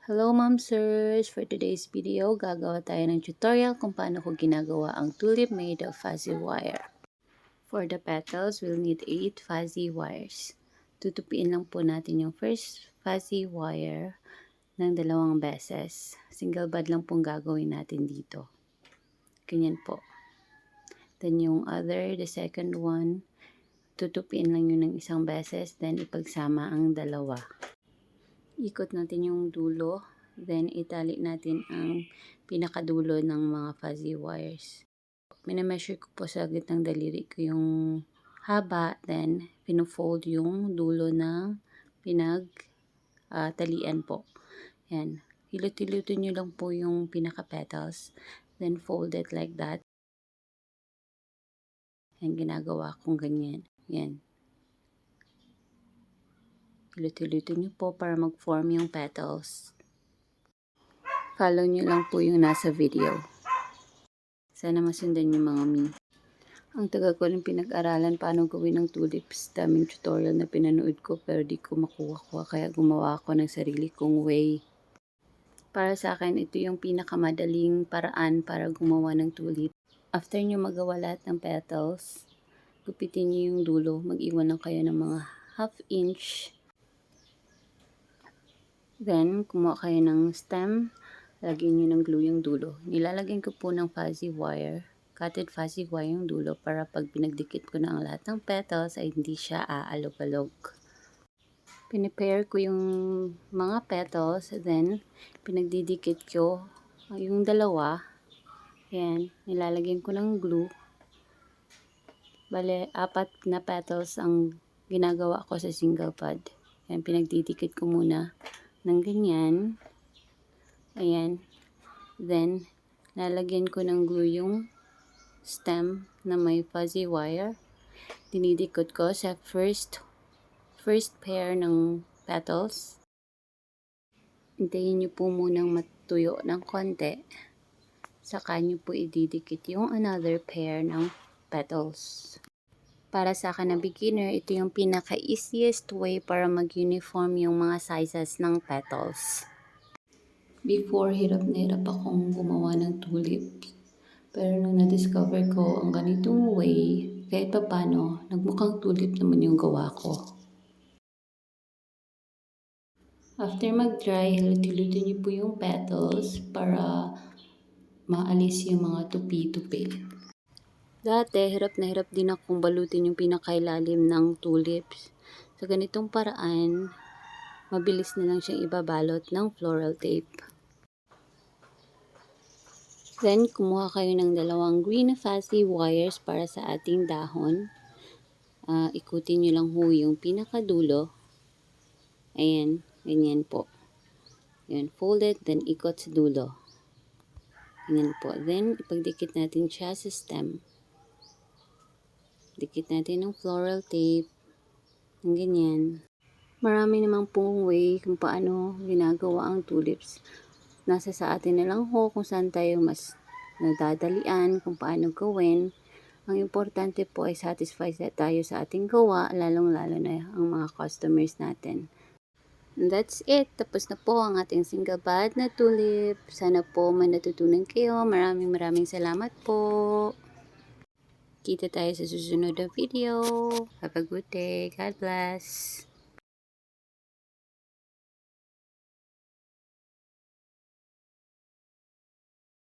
Hello Momsers! For today's video, gagawa tayo ng tutorial kung paano ko ginagawa ang tulip made of fuzzy wire. For the petals, we'll need 8 fuzzy wires. Tutupiin lang po natin yung first fuzzy wire ng 2 beses. Single bud lang pong gagawin natin dito. Ganyan po. Then yung the second one, tutupiin lang yun ng 1 beses, then ipagsama ang 2. Ikot natin yung dulo, then itali natin ang pinakadulo ng mga fuzzy wires. Minameasure ko po sa gitnang daliri ko yung haba, then pinofold yung dulo ng talian po. Yan. Hilot-hilutin nyo lang po yung pinaka-petals, then fold it like that. Yan, ginagawa kong ganyan. Yan. Hilot-hilutin nyo po para mag-form yung petals. Follow nyo lang po yung nasa video. Sana masundan yung mga me. Ang tagal ko rin pinag-aralan paano gawin ng tulips. Daming tutorial na pinanood ko pero di ko makuha kaya gumawa ako ng sarili kong way. Para sa akin, ito yung pinakamadaling paraan para gumawa ng tulip. After nyo magawa lahat ng petals, gupitin nyo yung dulo. Mag-iwan lang kayo ng mga 1/2 inch. Then, kumuha kayo ng stem. Lagyan nyo ng glue yung dulo. Nilalagyan ko po ng fuzzy wire. Cutted fuzzy wire yung dulo para pag pinagdikit ko na ang lahat ng petals ay hindi siya aalog-alog. Pinipair ko yung mga petals, then pinagdidikit ko yung 2. Ayan, nilalagyan ko ng glue. Bale, 4 na petals ang ginagawa ko sa single bud. Ayan, pinagdidikit ko muna ng ganyan. Ayan. Then, lalagyan ko ng glue yung stem na may fuzzy wire. Dinidikot ko sa first pair ng petals. Hintayin nyo po munang matuyo ng konti. Saka nyo po ididikit yung another pair ng petals. Para sa akin na beginner, ito yung pinaka-easiest way para mag-uniform yung mga sizes ng petals. Before, hirap na hirap akong gumawa ng tulips. Pero nung na-discover ko ang ganitong way, kahit pa paano, nagmukhang tulip naman yung gawa ko. After mag-dry, hilot-hilutin niyo po yung petals para maalis yung mga tupi-tupi. Dati, hirap na hirap din akong balutin yung pinakailalim ng tulips. Sa ganitong paraan, mabilis na lang siyang ibabalot ng floral tape. Then, kumuha kayo ng 2 green fuzzy wires para sa ating dahon. Ikutin nyo lang ho yung pinakadulo. Ayan, ganyan po. Ayan, fold it, then ikot sa dulo. Ganyan po. Then, ipagdikit natin siya sa stem. Dikit natin ng floral tape. Ang ganyan. Marami namang pong way kung paano ginagawa ang tulips. Nasa sa atin na lang ho kung saan tayo mas nadadalian, kung paano gawin. Ang importante po ay satisfied tayo sa ating gawa, lalong-lalo na ang mga customers natin. And that's it. Tapos na po ang ating single bud na tulip. Sana po may natutunan kayo. Maraming salamat po. Kita tayo sa susunod na video. Have a good day. God bless.